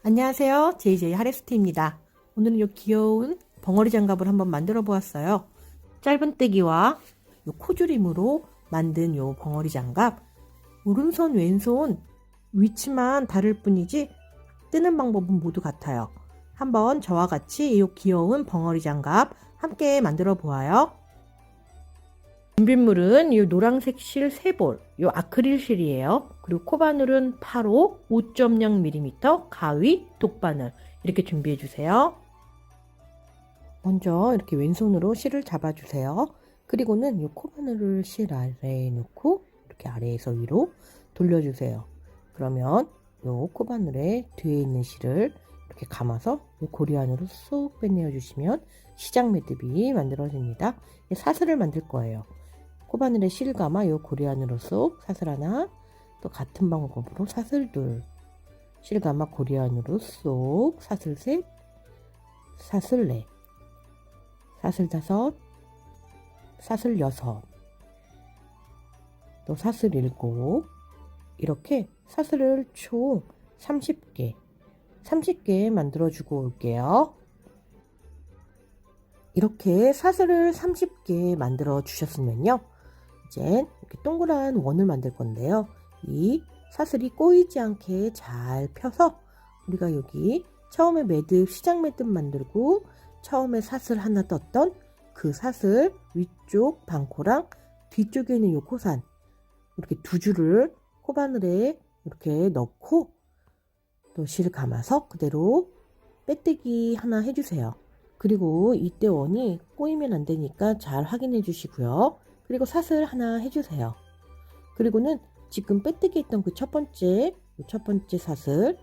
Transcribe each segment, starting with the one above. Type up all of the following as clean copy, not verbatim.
안녕하세요. JJ 하레스트입니다. 오늘은 이 귀여운 벙어리 장갑을 한번 만들어 보았어요. 짧은뜨기와 요 코줄임으로 만든 요 벙어리 장갑. 오른손, 왼손 위치만 다를 뿐이지 뜨는 방법은 모두 같아요. 한번 저와 같이 이 귀여운 벙어리 장갑 함께 만들어 보아요. 준비물은 이 노란색 실 3볼, 이 아크릴 실이에요. 그리고 코바늘은 8호 5.0mm, 가위, 독바늘 이렇게 준비해 주세요. 먼저 이렇게 왼손으로 실을 잡아주세요. 그리고는 이 코바늘을 실 아래에 놓고 이렇게 아래에서 위로 돌려주세요. 그러면 이 코바늘의 뒤에 있는 실을 이렇게 감아서 이 고리 안으로 쏙 빼내어 주시면 시작 매듭이 만들어집니다. 사슬을 만들 거예요. 코바늘에 실 감아 요 고리 안으로 쏙 사슬 하나, 또 같은 방법으로 사슬 둘, 실 감아 고리 안으로 쏙 사슬 셋, 사슬 넷, 사슬 다섯, 사슬 여섯, 또 사슬 일곱, 이렇게 사슬을 총 30개 만들어 주고 올게요. 이렇게 사슬을 30개 만들어 주셨으면요, 이제 이렇게 동그란 원을 만들 건데요. 이 사슬이 꼬이지 않게 잘 펴서 우리가 여기 처음에 매듭, 시작 매듭 만들고 처음에 사슬 하나 떴던 그 사슬 위쪽 반코랑 뒤쪽에 있는 요 코산 이렇게 두 줄을 코바늘에 이렇게 넣고 또 실 감아서 그대로 빼뜨기 하나 해주세요. 그리고 이때 원이 꼬이면 안 되니까 잘 확인해 주시고요. 그리고 사슬 하나 해주세요. 그리고는 지금 빼뜨기 했던 그 첫 번째 사슬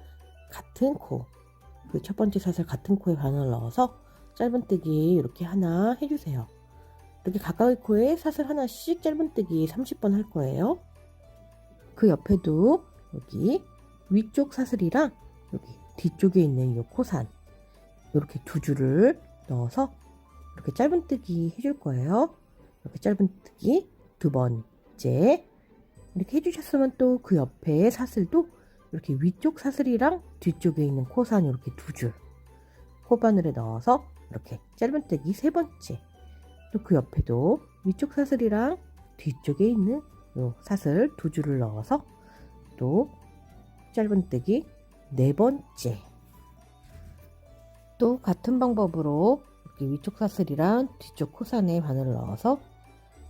같은 코, 그 첫 번째 사슬 같은 코에 바늘 넣어서 짧은뜨기 이렇게 하나 해주세요. 이렇게 가까이 코에 사슬 하나씩 짧은뜨기 30번 할 거예요. 그 옆에도 여기 위쪽 사슬이랑 여기 뒤쪽에 있는 이 코산 이렇게 두 줄을 넣어서 이렇게 짧은뜨기 해줄 거예요. 이렇게 짧은뜨기 두 번째 이렇게 해주셨으면 또 그 옆에 사슬도 이렇게 위쪽 사슬이랑 뒤쪽에 있는 코산 이렇게 두 줄 코바늘에 넣어서 이렇게 짧은뜨기 세 번째, 또 그 옆에도 위쪽 사슬이랑 뒤쪽에 있는 요 사슬 두 줄을 넣어서 또 짧은뜨기 네 번째, 또 같은 방법으로 이렇게 위쪽 사슬이랑 뒤쪽 코산에 바늘을 넣어서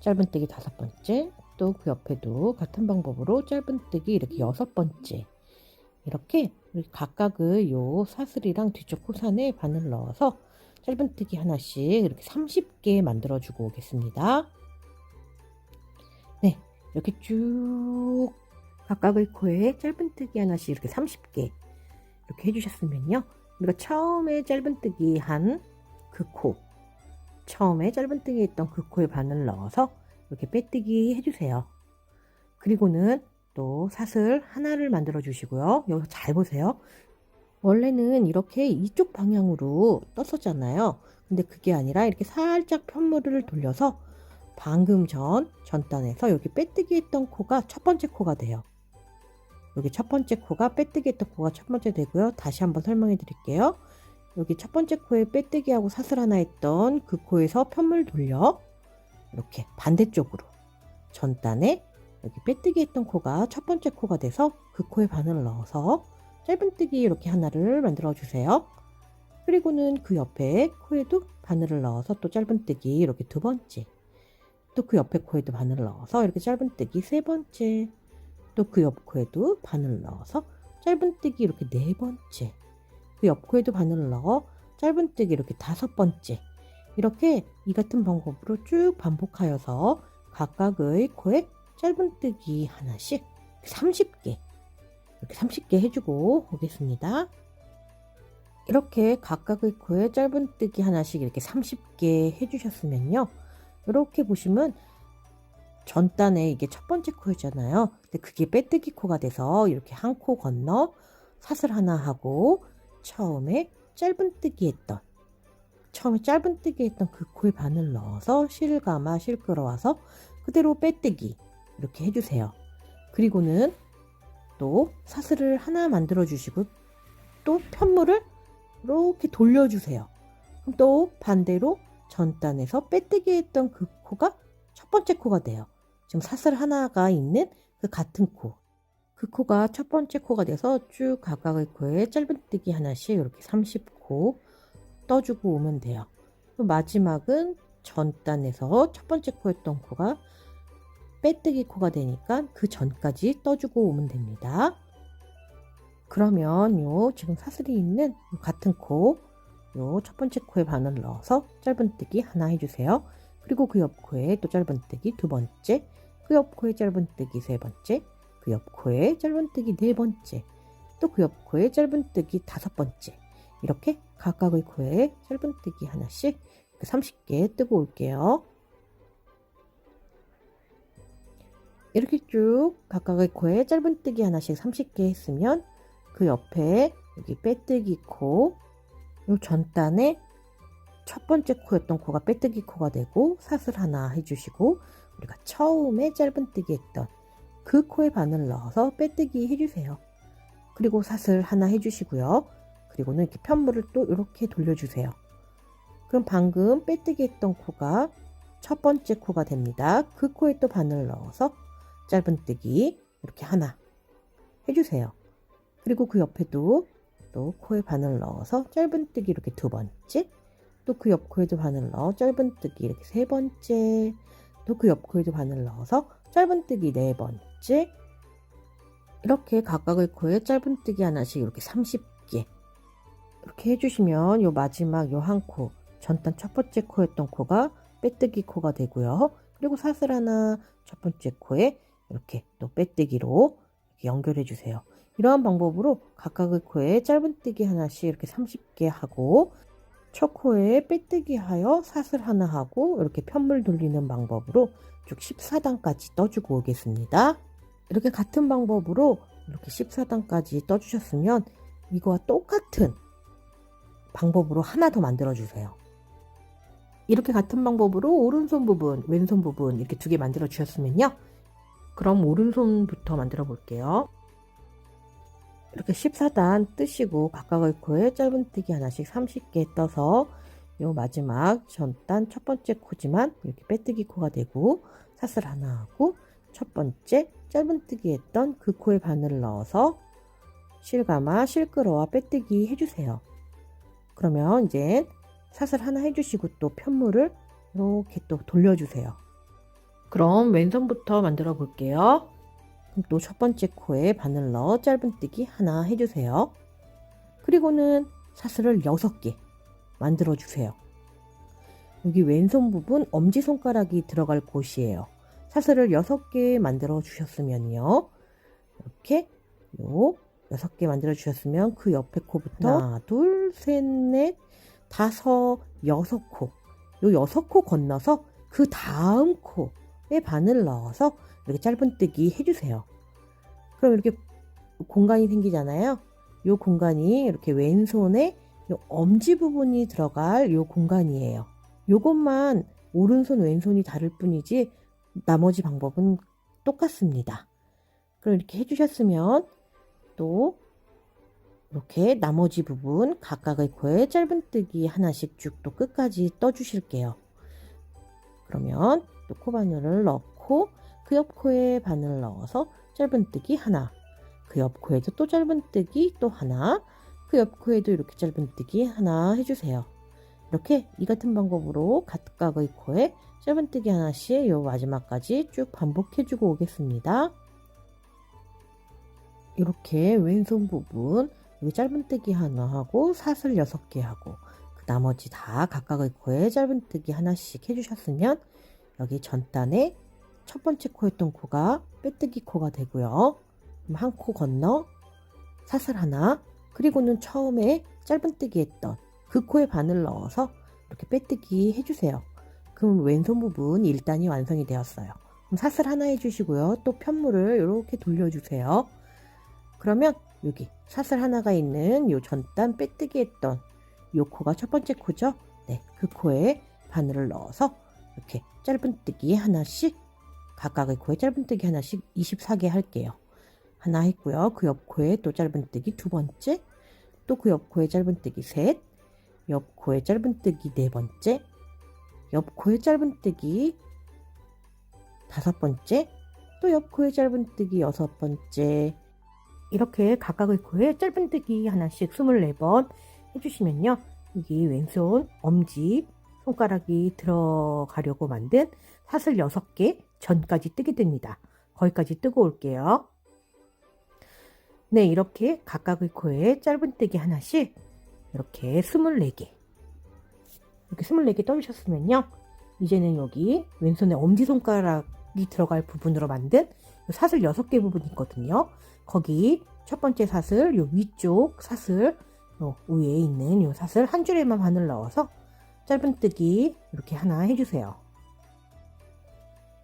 짧은뜨기 다섯 번째, 또 그 옆에도 같은 방법으로 짧은뜨기 이렇게 여섯 번째, 이렇게 각각의 요 사슬이랑 뒤쪽 코산에 바늘을 넣어서 짧은뜨기 하나씩 이렇게 30개 만들어 주고 오겠습니다. 네, 이렇게 쭉 각각의 코에 짧은뜨기 하나씩 이렇게 30개 이렇게 해주셨으면요, 우리가 처음에 짧은뜨기 한 그 코, 처음에 짧은뜨기 했던 그 코에 바늘을 넣어서 이렇게 빼뜨기 해주세요. 그리고는 또 사슬 하나를 만들어 주시고요. 여기서 잘 보세요. 원래는 이렇게 이쪽 방향으로 떴었잖아요. 근데 그게 아니라 이렇게 살짝 편물을 돌려서 방금 전단에서 여기 빼뜨기 했던 코가 첫 번째 코가 돼요. 여기 첫 번째 코가 빼뜨기 했던 코가 첫 번째 되고요. 다시 한번 설명해 드릴게요. 여기 첫 번째 코에 빼뜨기하고 사슬 하나 했던 그 코에서 편물 돌려 이렇게 반대쪽으로 전단에 여기 빼뜨기 했던 코가 첫 번째 코가 돼서 그 코에 바늘을 넣어서 짧은뜨기 이렇게 하나를 만들어 주세요. 그리고는 그 옆에 코에도 바늘을 넣어서 또 짧은뜨기 이렇게 두 번째, 또 그 옆에 코에도 바늘을 넣어서 이렇게 짧은뜨기 세 번째, 또 그 옆 코에도 바늘을 넣어서 짧은뜨기 이렇게 네 번째, 그 옆 코에도 바늘을 넣어 짧은뜨기 이렇게 다섯 번째, 이렇게 이 같은 방법으로 쭉 반복하여서 각각의 코에 짧은뜨기 하나씩 30개 이렇게 30개 해주고 오겠습니다. 이렇게 각각의 코에 짧은뜨기 하나씩 이렇게 30개 해주셨으면요, 이렇게 보시면 전단에 이게 첫 번째 코였잖아요. 근데 그게 빼뜨기 코가 돼서 이렇게 한 코 건너 사슬 하나 하고 처음에 짧은뜨기 했던 그 코에 바늘 넣어서 실 감아 실 끌어와서 그대로 빼뜨기 이렇게 해주세요. 그리고는 또 사슬을 하나 만들어 주시고 또 편물을 이렇게 돌려주세요. 그럼 또 반대로 전단에서 빼뜨기 했던 그 코가 첫 번째 코가 돼요. 지금 사슬 하나가 있는 그 같은 코. 그 코가 첫 번째 코가 돼서 쭉 각각의 코에 짧은뜨기 하나씩 이렇게 30코 떠주고 오면 돼요. 마지막은 전단에서 첫 번째 코였던 코가 빼뜨기 코가 되니까 그 전까지 떠주고 오면 됩니다. 그러면 요 지금 사슬이 있는 요 같은 코, 요 첫 번째 코에 바늘 넣어서 짧은뜨기 하나 해주세요. 그리고 그 옆 코에 또 짧은뜨기 두 번째, 그 옆 코에 짧은뜨기 세 번째, 그 옆 코에 짧은뜨기 네 번째, 또 그 옆 코에 짧은뜨기 다섯 번째, 이렇게 각각의 코에 짧은뜨기 하나씩 30개 뜨고 올게요. 이렇게 쭉 각각의 코에 짧은뜨기 하나씩 30개 했으면 그 옆에 여기 빼뜨기 코, 요 전단에 첫 번째 코였던 코가 빼뜨기 코가 되고 사슬 하나 해주시고, 우리가 처음에 짧은뜨기 했던 그 코에 바늘 넣어서 빼뜨기 해주세요. 그리고 사슬 하나 해주시고요. 그리고는 이렇게 편물을 또 이렇게 돌려주세요. 그럼 방금 빼뜨기 했던 코가 첫 번째 코가 됩니다. 그 코에 또 바늘 넣어서 짧은뜨기 이렇게 하나 해주세요. 그리고 그 옆에도 또 코에 바늘 넣어서 짧은뜨기 이렇게 두 번째, 또 그 옆 코에도 바늘 넣어 짧은뜨기 이렇게 세 번째, 또 그 옆 코에도 바늘 넣어서 짧은뜨기 네 번째, 이렇게 각각의 코에 짧은뜨기 하나씩 이렇게 30개 이렇게 해주시면 요 마지막 요 한 코, 전단 첫 번째 코였던 코가 빼뜨기 코가 되고요. 그리고 사슬 하나 첫 번째 코에 이렇게 또 빼뜨기로 이렇게 연결해 주세요. 이러한 방법으로 각각의 코에 짧은뜨기 하나씩 이렇게 30개 하고, 첫 코에 빼뜨기 하여 사슬 하나 하고 이렇게 편물 돌리는 방법으로 쭉 14단까지 떠주고 오겠습니다. 이렇게 같은 방법으로 이렇게 14단까지 떠주셨으면 이거와 똑같은 방법으로 하나 더 만들어 주세요. 이렇게 같은 방법으로 오른손 부분, 왼손 부분 이렇게 두 개 만들어 주셨으면요. 그럼 오른손부터 만들어 볼게요. 이렇게 14단 뜨시고 각각의 코에 짧은뜨기 하나씩 30개 떠서 요 마지막 전단 첫 번째 코지만 이렇게 빼뜨기 코가 되고 사슬 하나 하고 첫 번째 짧은뜨기 했던 그 코에 바늘을 넣어서 실감아 실끌어와 빼뜨기 해주세요. 그러면 이제 사슬 하나 해주시고 또 편물을 이렇게 또 돌려주세요. 그럼 왼손부터 만들어 볼게요. 또 첫 번째 코에 바늘 넣어 짧은뜨기 하나 해주세요. 그리고는 사슬을 6개 만들어 주세요. 여기 왼손 부분 엄지손가락이 들어갈 곳이에요. 사슬을 6개 만들어 주셨으면요. 이렇게 요 6개 만들어 주셨으면 그 옆에 코부터 하나, 둘, 셋, 넷, 다섯, 6코. 요 6코 건너서 그 다음 코에 바늘 넣어서 이렇게 짧은뜨기 해주세요. 그럼 이렇게 공간이 생기잖아요. 요 공간이 이렇게 왼손에 요 엄지 부분이 들어갈 요 공간이에요. 요것만 오른손 왼손이 다를 뿐이지 나머지 방법은 똑같습니다. 그럼 이렇게 해주셨으면 또 이렇게 나머지 부분 각각의 코에 짧은뜨기 하나씩 쭉 또 끝까지 떠주실게요. 그러면 또 코바늘을 넣고 그 옆 코에 바늘 넣어서 짧은뜨기 하나, 그 옆 코에도 또 짧은뜨기 또 하나, 그 옆 코에도 이렇게 짧은뜨기 하나 해주세요. 이렇게 이 같은 방법으로 각각의 코에 짧은뜨기 하나씩 요 마지막까지 쭉 반복해주고 오겠습니다. 이렇게 왼손 부분 여기 짧은뜨기 하나 하고 사슬 6개 하고 그 나머지 다 각각의 코에 짧은뜨기 하나씩 해주셨으면 여기 전단에 첫 번째 코였던 코가 빼뜨기 코가 되고요. 한 코 건너 사슬 하나, 그리고는 처음에 짧은뜨기 했던 그 코에 바늘 넣어서 이렇게 빼뜨기 해주세요. 그럼 왼손 부분 1단이 완성이 되었어요. 그럼 사슬 하나 해주시고요. 또 편물을 이렇게 돌려주세요. 그러면 여기 사슬 하나가 있는 요 전단 빼뜨기 했던 요 코가 첫 번째 코죠. 네, 그 코에 바늘을 넣어서 이렇게 짧은뜨기 하나씩 각각의 코에 짧은뜨기 하나씩 24개 할게요. 하나 했고요. 그 옆 코에 또 짧은뜨기 두 번째, 또 그 옆코에 짧은뜨기 셋, 옆코에 짧은뜨기 네 번째, 옆코에 짧은뜨기 다섯 번째, 또 옆코에 짧은뜨기 여섯 번째. 이렇게 각각의 코에 짧은뜨기 하나씩 24번 해주시면요, 여기 왼손 엄지 손가락이 들어가려고 만든 사슬 6개 전까지 뜨게 됩니다. 거기까지 뜨고 올게요. 네, 이렇게 각각의 코에 짧은뜨기 하나씩 이렇게 24개, 이렇게 24개 떠주셨으면요, 이제는 여기 왼손에 엄지손가락이 들어갈 부분으로 만든 사슬 6개 부분이 있거든요. 거기 첫 번째 사슬, 요 위쪽 사슬, 요 위에 있는 요 사슬 한 줄에만 바늘 넣어서 짧은뜨기 이렇게 하나 해주세요.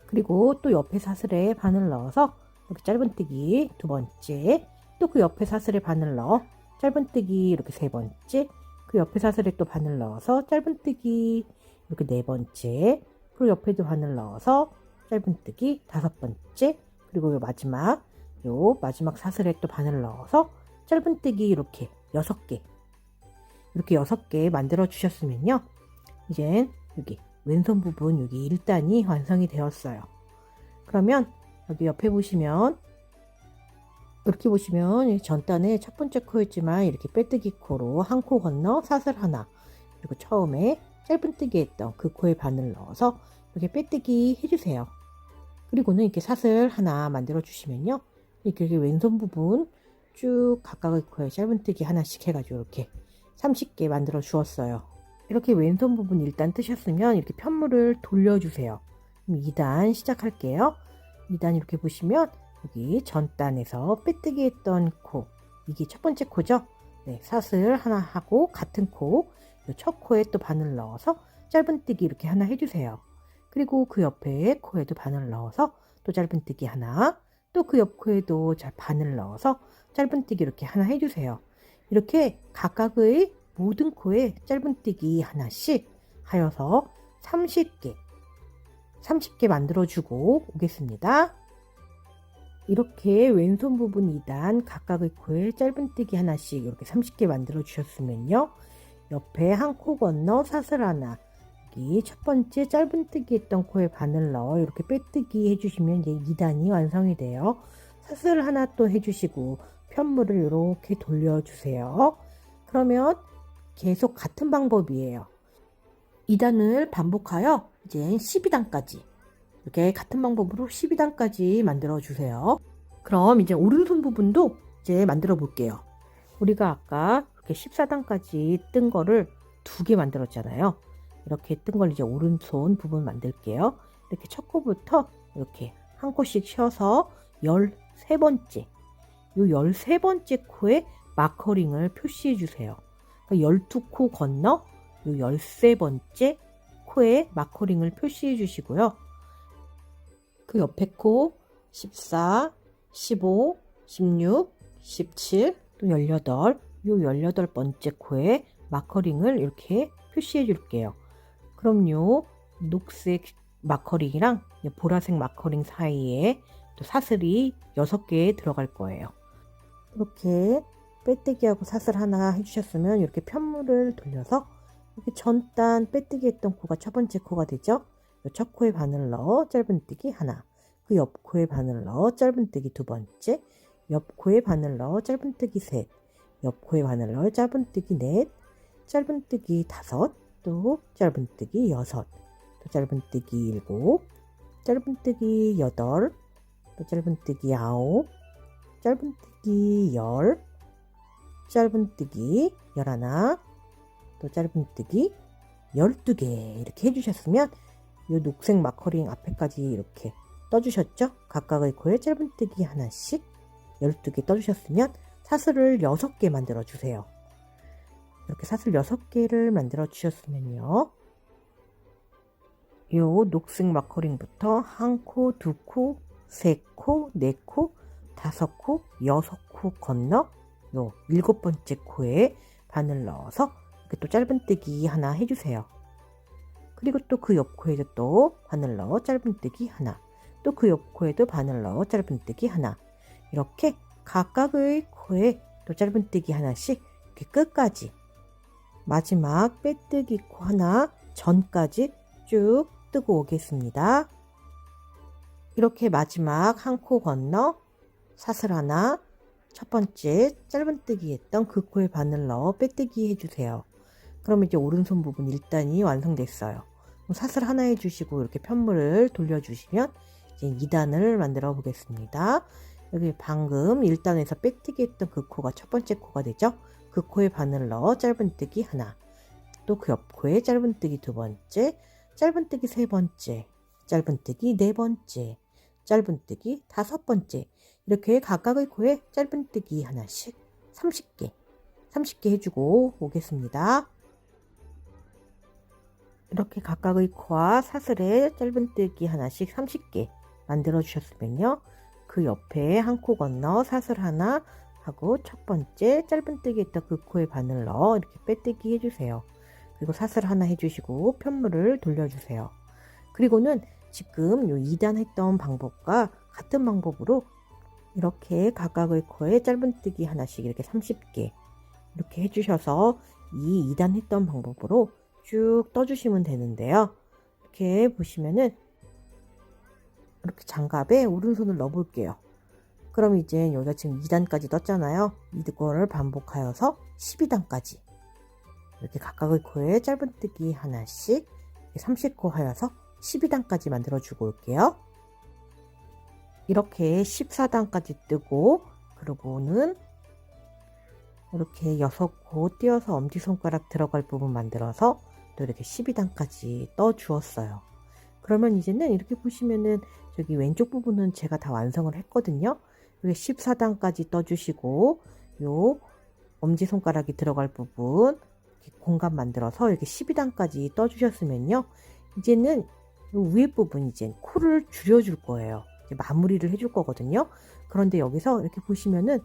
그리고 또 옆에 사슬에 바늘 넣어서 이렇게 짧은뜨기 두 번째, 또 그 옆에 사슬에 바늘 넣어 짧은뜨기 이렇게 세 번째, 그 옆에 사슬에 또 바늘 넣어서 짧은뜨기 이렇게 네 번째, 그리고 옆에도 바늘 넣어서 짧은뜨기 다섯 번째, 그리고 요 마지막 사슬에 또 바늘 넣어서 짧은뜨기 이렇게 6개, 이렇게 6개 만들어 주셨으면요, 이젠 여기 왼손 부분 여기 1단이 완성이 되었어요. 그러면 여기 옆에 보시면, 이렇게 보시면 전단의 첫 번째 코였지만 이렇게 빼뜨기 코로 한 코 건너 사슬 하나, 그리고 처음에 짧은뜨기 했던 그 코에 바늘 넣어서 이렇게 빼뜨기 해주세요. 그리고는 이렇게 사슬 하나 만들어 주시면요, 이렇게 왼손 부분 쭉 각각의 코에 짧은뜨기 하나씩 해가지고 이렇게 30개 만들어 주었어요. 이렇게 왼손 부분 일단 뜨셨으면 이렇게 편물을 돌려주세요. 그럼 2단 시작할게요. 2단 이렇게 보시면 여기 전단에서 빼뜨기 했던 코, 이게 첫 번째 코죠. 네, 사슬 하나 하고 같은 코, 첫 코에 또 바늘 넣어서 짧은뜨기 이렇게 하나 해주세요. 그리고 그 옆에 코에도 바늘 넣어서 또 짧은뜨기 하나, 또 그 옆 코에도 바늘 넣어서 짧은뜨기 이렇게 하나 해주세요. 이렇게 각각의 모든 코에 짧은뜨기 하나씩 하여서 30개 만들어주고 오겠습니다. 이렇게 왼손 부분 2단 각각의 코에 짧은뜨기 하나씩 이렇게 30개 만들어 주셨으면요, 옆에 한 코 건너 사슬 하나, 여기 첫 번째 짧은뜨기 했던 코에 바늘 넣어 이렇게 빼뜨기 해주시면 이제 2단이 완성이 돼요. 사슬 하나 또 해주시고 편물을 이렇게 돌려주세요. 그러면 계속 같은 방법이에요. 2단을 반복하여 이제 12단까지 이렇게 같은 방법으로 12단까지 만들어 주세요. 그럼 이제 오른손 부분도 이제 만들어 볼게요. 우리가 아까 이렇게 14단까지 뜬 거를 2개 만들었잖아요. 이렇게 뜬 걸 이제 오른손 부분 만들게요. 이렇게 첫 코부터 이렇게 한 코씩 쉬어서 13번째, 이 13번째 코에 마커링을 표시해 주세요. 12코 건너 이 13번째 코에 마커링을 표시해 주시고요. 그 옆에 코 14, 15, 16, 17, 또 18, 이 18번째 코에 마커링을 이렇게 표시해 줄게요. 그럼 요 녹색 마커링이랑 보라색 마커링 사이에 또 사슬이 6개 들어갈 거예요. 이렇게 빼뜨기하고 사슬 하나 해주셨으면 이렇게 편물을 돌려서 이렇게 전단 빼뜨기 했던 코가 첫 번째 코가 되죠. 첫 코에 바늘 넣어 짧은뜨기 하나, 그 옆 코에 바늘 넣어 짧은뜨기 두 번째, 옆 코에 바늘 넣어 짧은뜨기 셋, 옆 코에 바늘 넣어 짧은뜨기 넷, 짧은뜨기 다섯, 또 짧은뜨기 여섯, 또 짧은뜨기 일곱, 짧은뜨기 여덟, 또 짧은뜨기 아홉, 짧은뜨기 열, 짧은뜨기 열하나, 또 짧은뜨기 12개 이렇게 해주셨으면 이 녹색 마커링 앞에까지 이렇게 떠주셨죠? 각각의 코에 짧은뜨기 하나씩 12개 떠주셨으면 사슬을 6개 만들어 주세요. 이렇게 사슬 6개를 만들어 주셨으면요, 이 녹색 마커링부터 한 코, 두 코, 세 코, 네 코, 다섯 코, 여섯 코 건너 요 7번째 코에 바늘 넣어서 이렇게 또 짧은뜨기 하나 해주세요. 그리고 또 그 옆 코에도 또 바늘 넣어 짧은뜨기 하나, 또 그 옆 코에도 바늘 넣어 짧은뜨기 하나, 이렇게 각각의 코에 또 짧은뜨기 하나씩 이렇게 끝까지 마지막 빼뜨기 코 하나 전까지 쭉 뜨고 오겠습니다. 이렇게 마지막 한 코 건너 사슬 하나, 첫 번째 짧은뜨기 했던 그 코에 바늘 넣어 빼뜨기 해주세요. 그럼 이제 오른손 부분 1단이 완성됐어요. 사슬 하나 해주시고 이렇게 편물을 돌려주시면 이제 2단을 만들어 보겠습니다. 여기 방금 1단에서 빼뜨기 했던 그 코가 첫 번째 코가 되죠. 그 코에 바늘 넣어 짧은뜨기 하나, 또 그 옆 코에 짧은뜨기 두 번째, 짧은뜨기 세 번째, 짧은뜨기 네 번째, 짧은뜨기 다섯 번째, 이렇게 각각의 코에 짧은뜨기 하나씩 30개 해주고 오겠습니다. 이렇게 각각의 코와 사슬에 짧은뜨기 하나씩 30개 만들어 주셨으면요, 그 옆에 한 코 건너 사슬 하나 하고 첫 번째 짧은뜨기 했던 그 코에 바늘 넣어 이렇게 빼뜨기 해주세요. 그리고 사슬 하나 해주시고 편물을 돌려주세요. 그리고는 지금 요 2단 했던 방법과 같은 방법으로 이렇게 각각의 코에 짧은뜨기 하나씩 이렇게 30개 이렇게 해주셔서 이 2단 했던 방법으로 쭉 떠주시면 되는데요. 이렇게 보시면은 이렇게 장갑에 오른손을 넣어 볼게요. 그럼 이제 여기가 지금 2단까지 떴잖아요. 이거를 반복하여서 12단까지 이렇게 각각의 코에 짧은뜨기 하나씩 30코 하여서 12단까지 만들어 주고 올게요. 이렇게 14단까지 뜨고, 그리고는 이렇게 6코 띄어서 엄지손가락 들어갈 부분 만들어서 또 이렇게 12단까지 떠 주었어요. 그러면 이제는 이렇게 보시면은 저기 왼쪽 부분은 제가 다 완성을 했거든요. 이렇게 14단까지 떠주시고, 요 엄지손가락이 들어갈 부분 이렇게 공간 만들어서 이렇게 12단까지 떠주셨으면요, 이제는 요 위에 부분 이제 코를 줄여줄 거예요. 이제 마무리를 해줄 거거든요. 그런데 여기서 이렇게 보시면은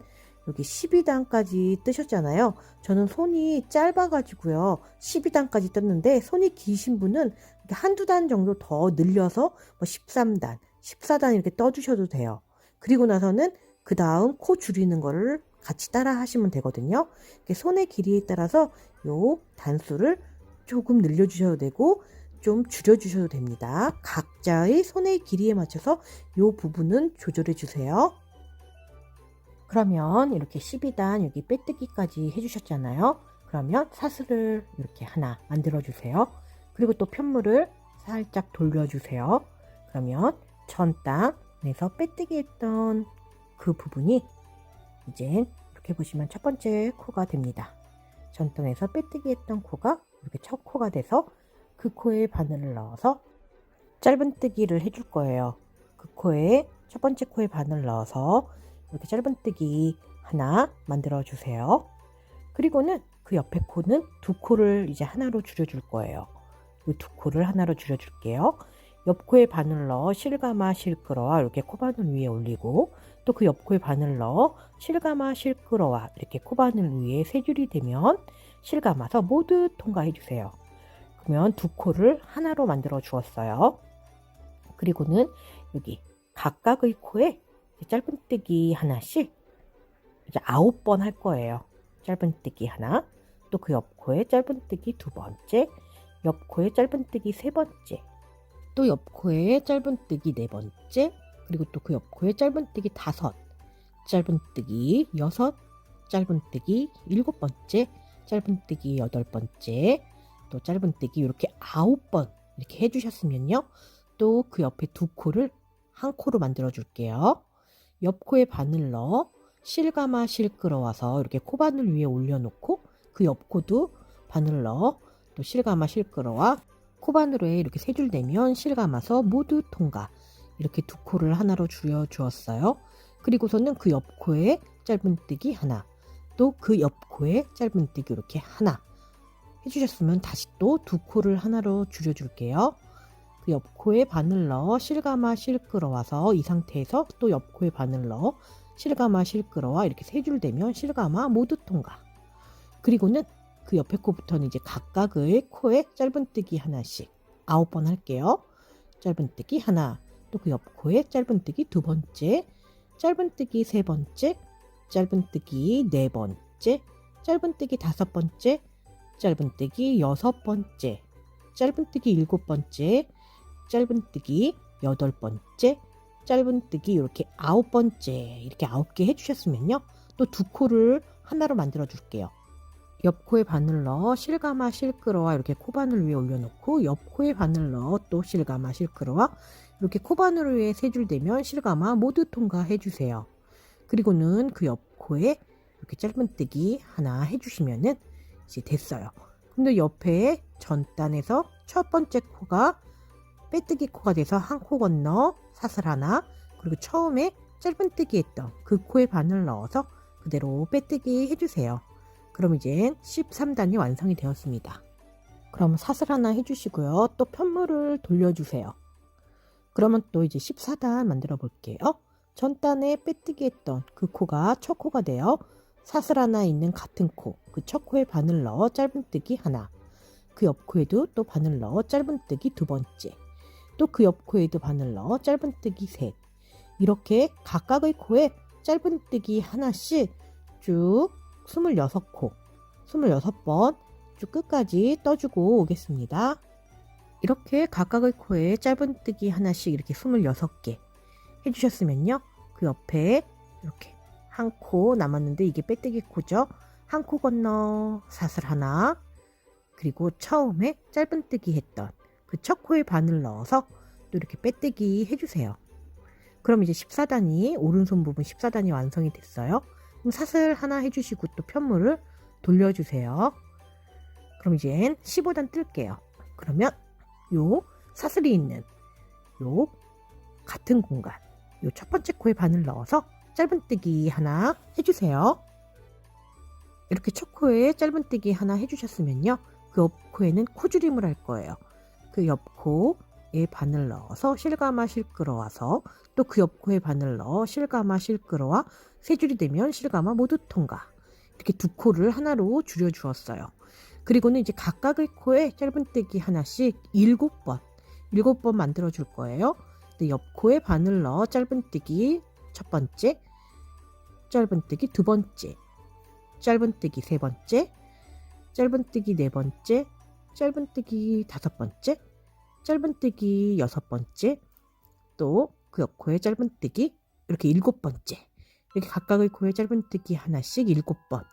여기 12단까지 뜨셨잖아요. 저는 손이 짧아가지고요 12단까지 떴는데, 손이 기신 분은 한두 단 정도 더 늘려서 뭐 13단, 14단 이렇게 떠주셔도 돼요. 그리고 나서는 그 다음 코 줄이는 거를 같이 따라 하시면 되거든요. 손의 길이에 따라서 요 단수를 조금 늘려주셔도 되고 좀 줄여주셔도 됩니다. 각자의 손의 길이에 맞춰서 요 부분은 조절해 주세요. 그러면 이렇게 12단 여기 빼뜨기까지 해주셨잖아요. 그러면 사슬을 이렇게 하나 만들어 주세요. 그리고 또 편물을 살짝 돌려주세요. 그러면 전단에서 빼뜨기 했던 그 부분이 이제 이렇게 보시면 첫 번째 코가 됩니다. 전단에서 빼뜨기 했던 코가 이렇게 첫 코가 돼서 그 코에 바늘을 넣어서 짧은뜨기를 해줄 거예요. 그 코에 첫 번째 코에 바늘 넣어서 이렇게 짧은뜨기 하나 만들어 주세요. 그리고는 그 옆에 코는 두 코를 이제 하나로 줄여줄 거예요. 이 두 코를 하나로 줄여줄게요. 옆 코에 바늘 넣어 실감아 실끌어와 이렇게 코바늘 위에 올리고, 또 그 옆 코에 바늘 넣어 실감아 실끌어와 이렇게 코바늘 위에 세 줄이 되면 실감아서 모두 통과해 주세요. 그러면 두 코를 하나로 만들어 주었어요. 그리고는 여기 각각의 코에 짧은뜨기 하나씩 이제 9번 할 거예요. 짧은뜨기 하나, 또 그 옆 코에 짧은뜨기 두 번째, 옆 코에 짧은뜨기 세 번째, 또 옆 코에 짧은뜨기 네 번째, 그리고 또 그 옆 코에 짧은뜨기 다섯, 짧은뜨기 여섯, 짧은뜨기 일곱 번째, 짧은뜨기 여덟 번째, 또 짧은뜨기 이렇게 9번 이렇게 해주셨으면요, 또 그 옆에 두 코를 한 코로 만들어 줄게요. 옆 코에 바늘 넣어 실감아 실끌어와서 이렇게 코바늘 위에 올려놓고, 그 옆 코도 바늘 넣어 또 실감아 실끌어와 코바늘에 이렇게 세 줄 내면 실감아서 모두 통과, 이렇게 두 코를 하나로 줄여 주었어요. 그리고서는 그 옆 코에 짧은뜨기 하나, 또 그 옆 코에 짧은뜨기 이렇게 하나 해주셨으면 다시 또 두 코를 하나로 줄여 줄게요. 그 옆 코에 바늘 넣어 실감아 실끌어와서 이 상태에서 또 옆 코에 바늘 넣어 실감아 실끌어와 이렇게 세 줄 되면 실감아 모두 통과. 그리고는 그 옆에 코부터는 이제 각각의 코에 짧은뜨기 하나씩 9번 할게요. 짧은뜨기 하나, 또 그 옆 코에 짧은뜨기 두 번째, 짧은뜨기 세 번째, 짧은뜨기 네 번째, 짧은뜨기 5번째, 짧은뜨기 6번째, 짧은뜨기 7번째, 짧은뜨기 8번째, 짧은뜨기 이렇게 9번째, 이렇게 9개 해주셨으면요. 또 두 코를 하나로 만들어 줄게요. 옆코에 바늘 넣어 실감아 실끌어와 이렇게 코바늘 위에 올려놓고, 옆코에 바늘 넣어 또 실감아 실끌어와 이렇게 코바늘 위에 3줄 대면 실감아 모두 통과해 주세요. 그리고는 그 옆코에 이렇게 짧은뜨기 하나 해주시면은 이제 됐어요. 근데 옆에 전단에서 첫 번째 코가 빼뜨기 코가 돼서 한 코 건너 사슬 하나, 그리고 처음에 짧은뜨기 했던 그 코에 바늘 넣어서 그대로 빼뜨기 해주세요. 그럼 이제 13단이 완성이 되었습니다. 그럼 사슬 하나 해주시고요. 또 편물을 돌려주세요. 그러면 또 이제 14단 만들어 볼게요. 전단에 빼뜨기 했던 그 코가 첫 코가 되어 사슬 하나 있는 같은 코, 그 첫 코에 바늘 넣어 짧은뜨기 하나, 그 옆 코에도 또 바늘 넣어 짧은뜨기 2번째, 또 그 옆 코에도 바늘 넣어 짧은뜨기 셋, 이렇게 각각의 코에 짧은뜨기 하나씩 쭉 26코, 26번 쭉 끝까지 떠주고 오겠습니다. 이렇게 각각의 코에 짧은뜨기 하나씩 이렇게 26개 해주셨으면요. 그 옆에 이렇게 한 코 남았는데 이게 빼뜨기 코죠. 한 코 건너 사슬 하나, 그리고 처음에 짧은뜨기 했던 그 첫 코에 바늘 넣어서 또 이렇게 빼뜨기 해주세요. 그럼 이제 14단이, 오른손 부분 14단이 완성이 됐어요. 그럼 사슬 하나 해주시고 또 편물을 돌려주세요. 그럼 이제 15단 뜰게요. 그러면 요 사슬이 있는 요 같은 공간, 요 첫 번째 코에 바늘 넣어서 짧은뜨기 하나 해주세요. 이렇게 첫 코에 짧은뜨기 하나 해주셨으면요. 그 옆 코에는 코줄임을 할 거예요. 그 옆 코에 바늘 넣어서 실감아 실끌어와서 또 그 옆 코에 바늘 넣어 실감아 실끌어와 3줄이 되면 실감아 모두 통과. 이렇게 두 코를 하나로 줄여 주었어요. 그리고는 이제 각각의 코에 짧은뜨기 하나씩 7번 만들어 줄 거예요. 옆 코에 바늘 넣어 짧은뜨기 첫 번째, 짧은뜨기 2번째, 짧은뜨기 3번째, 짧은뜨기 4번째, 짧은뜨기 5번째, 짧은뜨기 6번째, 또 그 옆 코에 짧은뜨기 이렇게 7번째, 이렇게 각각의 코에 짧은뜨기 하나씩 7번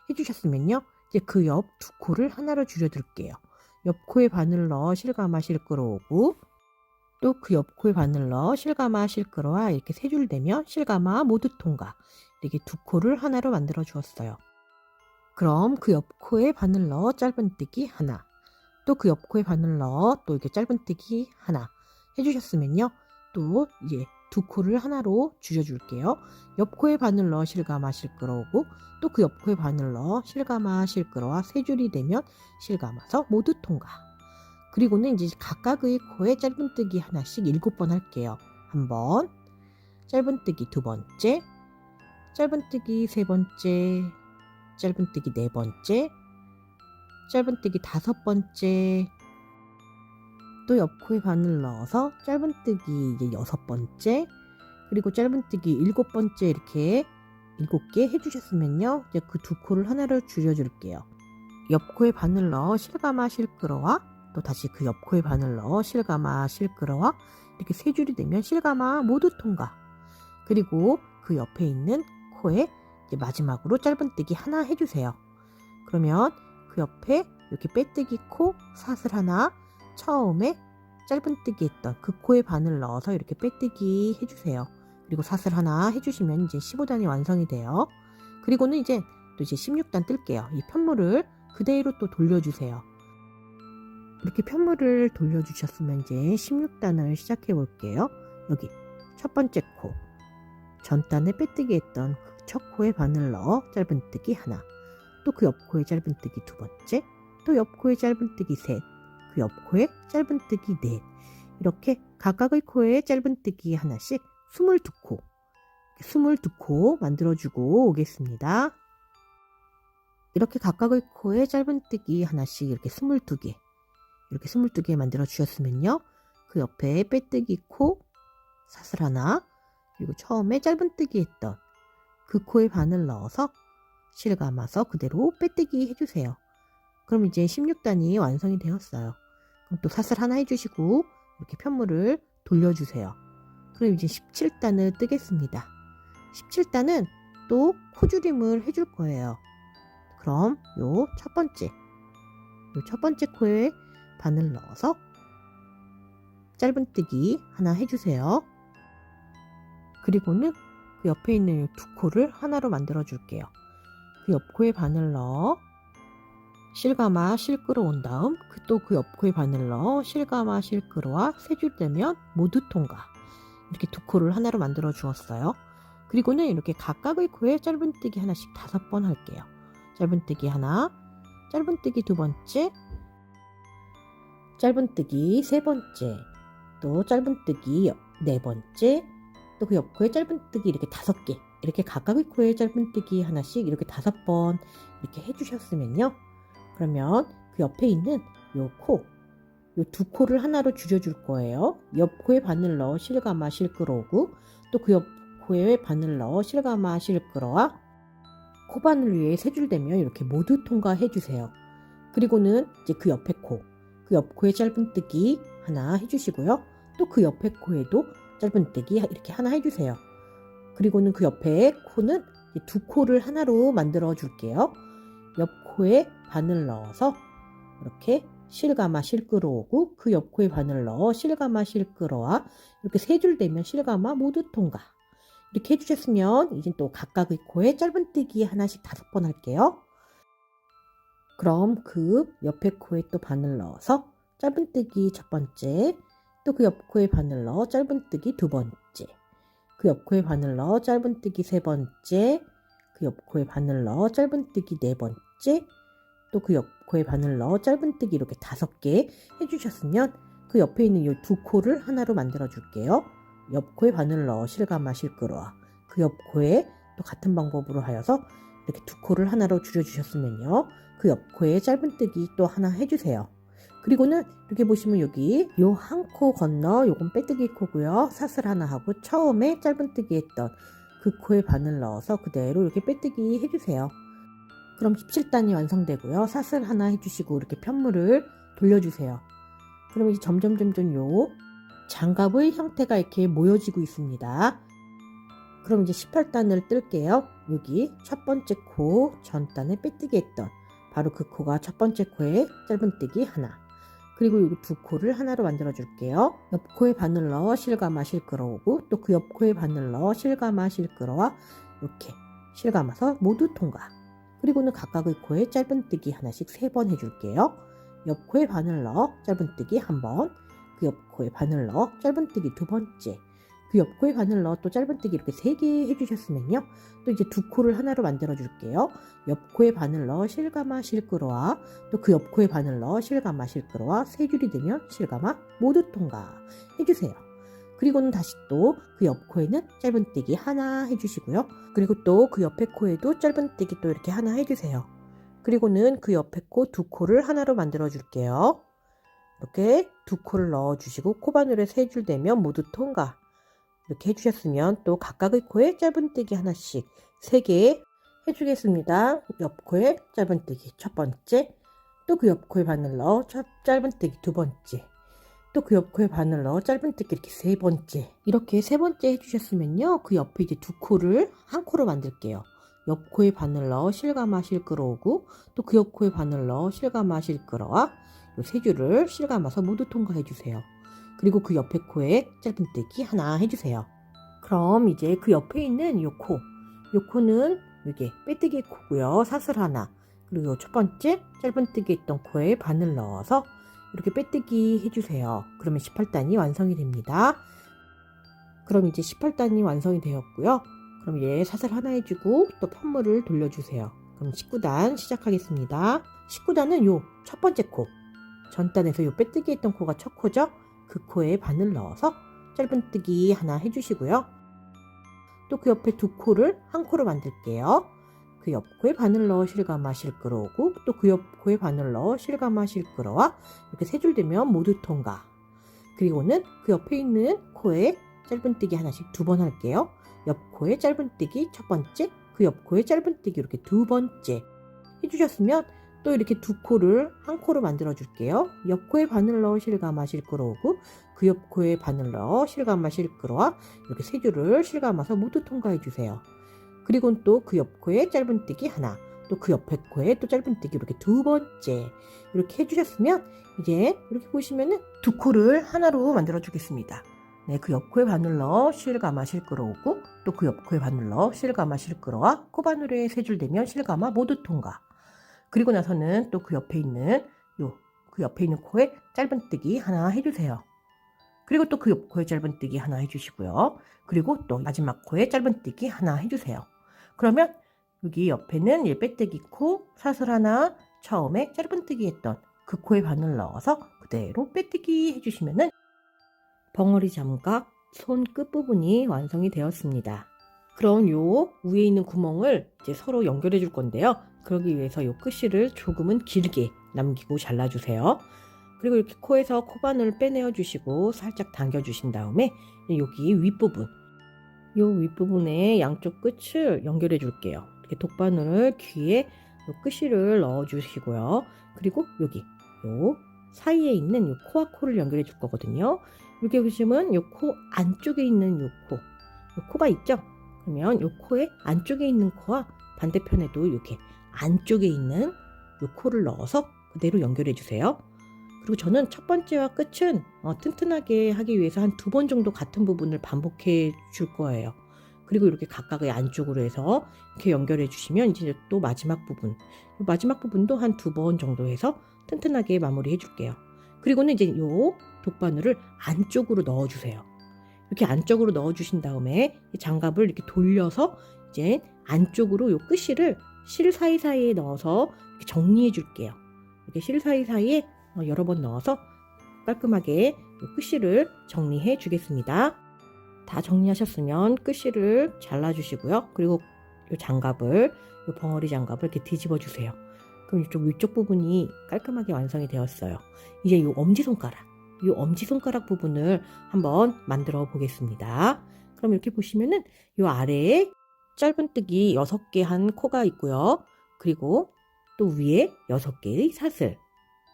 해주셨으면요. 이제 그 옆 두 코를 하나로 줄여둘게요. 옆 코에 바늘 넣어 실감아 실끌어오고, 또 그 옆 코에 바늘 넣어 실감아 실끌어와 이렇게 3줄 되면 실감아 모두 통과. 이렇게 두 코를 하나로 만들어 주었어요. 그럼 그 옆 코에 바늘 넣어 짧은뜨기 하나, 또 그 옆 코에 바늘 넣어 또 이렇게 짧은뜨기 하나 해주셨으면요. 또 이제 두 코를 하나로 줄여줄게요. 옆 코에 바늘 넣어 실감아 실끌어오고, 또 그 옆 코에 바늘 넣어 실감아 실끌어와 3줄이 되면 실감아서 모두 통과. 그리고는 이제 각각의 코에 짧은뜨기 하나씩 7번 할게요. 한 번, 짧은뜨기 2번째, 짧은뜨기 3번째, 짧은뜨기 4번째, 짧은뜨기 5번째, 또 옆 코에 바늘 넣어서 짧은뜨기 이제 6번째, 그리고 짧은뜨기 7번째 이렇게 7개 해주셨으면요. 이제 그 두 코를 하나로 줄여줄게요. 옆 코에 바늘 넣어 실감아 실끌어와, 또 다시 그 옆 코에 바늘 넣어 실감아 실끌어와 이렇게 3줄이 되면 실감아 모두 통과. 그리고 그 옆에 있는 코에 이제 마지막으로 짧은뜨기 하나 해주세요. 그러면 그 옆에 이렇게 빼뜨기 코 사슬 하나, 처음에 짧은뜨기 했던 그 코에 바늘 넣어서 이렇게 빼뜨기 해주세요. 그리고 사슬 하나 해주시면 이제 15단이 완성이 돼요. 그리고는 이제 또 이제 16단 뜰게요. 이 편물을 그대로 또 돌려주세요. 이렇게 편물을 돌려주셨으면 이제 16단을 시작해 볼게요. 여기 첫 번째 코, 전단에 빼뜨기 했던 그 첫 코에 바늘 넣어 짧은뜨기 하나, 또 그 옆 코에 짧은뜨기 2번째, 또 옆 코에 짧은뜨기 셋, 그 옆 코에 짧은뜨기 넷, 이렇게 각각의 코에 짧은뜨기 하나씩 22코, 22코 만들어주고 오겠습니다. 이렇게 각각의 코에 짧은뜨기 하나씩 이렇게 22개, 이렇게 22개 만들어 주셨으면요. 그 옆에 빼뜨기 코 사슬 하나, 그리고 처음에 짧은뜨기 했던 그 코에 바늘 넣어서 실 감아서 그대로 빼뜨기 해주세요. 그럼 이제 16단이 완성이 되었어요. 그럼 또 사슬 하나 해주시고 이렇게 편물을 돌려주세요. 그럼 이제 17단을 뜨겠습니다. 17단은 또 코줄임을 해줄 거예요. 그럼 요 첫 번째 코에 바늘 넣어서 짧은뜨기 하나 해주세요. 그리고는 그 옆에 있는 이 두 코를 하나로 만들어 줄게요. 그 옆코에 바늘 넣어 실감아 실 끌어온 다음 또 그 옆코에 바늘 넣어 실감아 실 끌어와 세 줄 되면 모두 통과. 이렇게 두 코를 하나로 만들어 주었어요. 그리고는 이렇게 각각의 코에 짧은뜨기 하나씩 5번 할게요. 짧은뜨기 하나, 짧은뜨기 두 번째, 짧은뜨기 세 번째, 또 짧은뜨기 네 번째, 또 그 옆코에 짧은뜨기 이렇게 5개, 이렇게 각각의 코에 짧은뜨기 하나씩 이렇게 5번 이렇게 해주셨으면요. 그러면 그 옆에 있는 요 두 코를 하나로 줄여줄 거예요. 옆 코에 바늘 넣어 실감아 실 끌어오고 또 그 옆 코에 바늘 넣어 실감아 실 끌어와 코바늘 위에 세 줄 되면 이렇게 모두 통과해 주세요. 그리고는 이제 그 옆에 그 옆 코에 짧은뜨기 하나 해주시고요. 또 그 옆에 코에도 짧은뜨기 이렇게 하나 해주세요. 그리고는 그 옆에 코는 두 코를 하나로 만들어 줄게요. 옆 코에 바늘 넣어서 이렇게 실감아 실 끌어오고 그 옆 코에 바늘 넣어 실감아 실 끌어와 이렇게 세 줄 되면 실감아 모두 통과. 이렇게 해주셨으면 이제 또 각각의 코에 짧은뜨기 하나씩 5번 할게요. 그럼 그 옆에 코에 또 바늘 넣어서 짧은뜨기 첫 번째, 또 그 옆 코에 바늘 넣어 짧은뜨기 두 번째, 그 옆 코에 바늘 넣어 짧은뜨기 세 번째, 그 옆 코에 바늘 넣어 짧은뜨기 네 번째, 또 그 옆 코에 바늘 넣어 짧은뜨기 이렇게 5개 해주셨으면 그 옆에 있는 이 두 코를 하나로 만들어 줄게요. 옆 코에 바늘 넣어 실감아 실 끌어와 그 옆 코에 또 같은 방법으로 하여서 이렇게 두 코를 하나로 줄여주셨으면요. 그 옆 코에 짧은뜨기 또 하나 해주세요. 그리고는 이렇게 보시면 여기 요 한 코 건너 요건 빼뜨기 코고요. 사슬 하나 하고 처음에 짧은뜨기 했던 그 코에 바늘 넣어서 그대로 이렇게 빼뜨기 해주세요. 그럼 17단이 완성되고요. 사슬 하나 해주시고 이렇게 편물을 돌려주세요. 그럼 이제 점점 요 장갑의 형태가 이렇게 모여지고 있습니다. 그럼 이제 18단을 뜰게요. 여기 첫 번째 코 전단에 빼뜨기 했던 바로 그 코가 첫 번째 코에 짧은뜨기 하나, 그리고 여기 두 코를 하나로 만들어 줄게요. 옆 코에 바늘 넣어 실감아 실 끌어오고 또 그 옆 코에 바늘 넣어 실감아 실 끌어와 이렇게 실감아서 모두 통과. 그리고는 각각의 코에 짧은뜨기 하나씩 3번 해줄게요. 옆 코에 바늘 넣어 짧은뜨기 한 번, 그 옆 코에 바늘 넣어 짧은뜨기 두 번째, 그 옆 코에 바늘 넣어 또 짧은뜨기 이렇게 3개 해주셨으면요. 또 이제 두 코를 하나로 만들어 줄게요. 옆 코에 바늘 넣어 실감아 실 끌어와 또 그 옆 코에 바늘 넣어 실감아 실 끌어와 세 줄이 되면 실감아 모두 통과 해주세요. 그리고는 다시 또 그 옆 코에는 짧은뜨기 하나 해주시고요. 그리고 또 그 옆에 코에도 짧은뜨기 또 이렇게 하나 해주세요. 그리고는 그 옆에 코 두 코를 하나로 만들어 줄게요. 이렇게 두 코를 넣어 주시고 코바늘에 세 줄 되면 모두 통과. 이렇게 해주셨으면 또 각각의 코에 짧은뜨기 하나씩 3개 해주겠습니다. 옆 코에 짧은뜨기 첫 번째, 또 그 옆 코에 바늘 넣어 짧은뜨기 두 번째, 또 그 옆 코에 바늘 넣어 짧은뜨기 이렇게 3번째. 이렇게 3번째 해주셨으면요. 그 옆에 이제 두 코를 한 코로 만들게요. 옆 코에 바늘 넣어 실감아 실 끌어오고 또 그 옆 코에 바늘 넣어 실감아 실 끌어와 이 세 줄을 실감아서 모두 통과해 주세요. 그리고 그 옆에 코에 짧은뜨기 하나 해주세요. 그럼 이제 그 옆에 있는 요 코는 이게 빼뜨기 코고요. 사슬 하나, 그리고 첫 번째 짧은뜨기 했던 코에 바늘 넣어서 이렇게 빼뜨기 해주세요. 그러면 18단이 완성이 됩니다. 그럼 이제 18단이 완성이 되었고요. 그럼 얘 사슬 하나 해주고 또 편물을 돌려주세요. 그럼 19단 시작하겠습니다. 19단은 요 첫 번째 코, 전단에서 요 빼뜨기 했던 코가 첫 코죠. 그 코에 바늘 넣어서 짧은뜨기 하나 해주시고요. 또 그 옆에 두 코를 한 코로 만들게요. 그 옆 코에 바늘 넣어 실감아 실 끌어오고 또 그 옆 코에 바늘 넣어 실감아 실 끌어와 이렇게 세 줄 되면 모두 통과. 그리고는 그 옆에 있는 코에 짧은뜨기 하나씩 2번 할게요. 옆 코에 짧은뜨기 첫 번째, 그 옆코에 짧은뜨기 이렇게 두 번째 해주셨으면 또 이렇게 두 코를 한 코로 만들어 줄게요. 옆코에 바늘 넣어 실감아 실끌어오고 그 옆코에 바늘 넣어 실감아 실끌어와 이렇게 세 줄을 실감아서 모두 통과해 주세요. 그리고 또 그 옆코에 짧은뜨기 하나, 또 그 옆에 코에 또 짧은뜨기 이렇게 두 번째 이렇게 해주셨으면 이제 이렇게 보시면은 두 코를 하나로 만들어 주겠습니다. 네, 그 옆코에 바늘 넣어 실감아 실끌어오고 또 그 옆코에 바늘 넣어 실감아 실끌어와 코바늘에 세 줄 되면 실감아 모두 통과. 그리고 나서는 또 그 옆에 있는 그 옆에 있는 코에 짧은뜨기 하나 해주세요. 그리고 또 그 옆 코에 짧은뜨기 하나 해주시고요. 그리고 또 마지막 코에 짧은뜨기 하나 해주세요. 그러면 여기 옆에는 빼뜨기 코 사슬 하나 처음에 짧은뜨기 했던 그 코에 바늘 넣어서 그대로 빼뜨기 해주시면은 벙어리 장갑 손 끝부분이 완성이 되었습니다. 그럼 요 위에 있는 구멍을 이제 서로 연결해 줄 건데요. 그러기 위해서 요 끝실을 조금은 길게 남기고 잘라주세요. 그리고 이렇게 코에서 코바늘을 빼내어 주시고 살짝 당겨 주신 다음에 여기 윗부분, 요 윗부분에 양쪽 끝을 연결해 줄게요. 이렇게 독바늘을 귀에 요 끝실을 넣어 주시고요. 그리고 여기 요 사이에 있는 요 코와 코를 연결해 줄 거거든요. 이렇게 보시면 요 코 안쪽에 있는 요 코가 있죠? 그러면 요 코의 안쪽에 있는 코와 반대편에도 이렇게 안쪽에 있는 요 코를 넣어서 그대로 연결해 주세요. 그리고 저는 첫 번째와 끝은 튼튼하게 하기 위해서 한 두 번 정도 같은 부분을 반복해 줄 거예요. 그리고 이렇게 각각의 안쪽으로 해서 이렇게 연결해 주시면 이제 또 마지막 부분도 한 두 번 정도 해서 튼튼하게 마무리해 줄게요. 그리고는 이제 요 독바늘을 안쪽으로 넣어 주세요. 이렇게 안쪽으로 넣어 주신 다음에 장갑을 이렇게 돌려서 이제 안쪽으로 요 끝실을 실 사이사이에 넣어서 이렇게 정리해 줄게요. 이렇게 실 사이사이에 여러 번 넣어서 깔끔하게 요 끝실을 정리해 주겠습니다. 다 정리하셨으면 끝실을 잘라 주시고요. 그리고 요 장갑을, 요 벙어리 장갑을 이렇게 뒤집어 주세요. 그럼 이쪽 위쪽 부분이 깔끔하게 완성이 되었어요. 이제 요 엄지손가락 부분을 한번 만들어 보겠습니다. 그럼 이렇게 보시면은 요 아래에 짧은뜨기 6개 한 코가 있고요. 그리고 또 위에 6개의 사슬이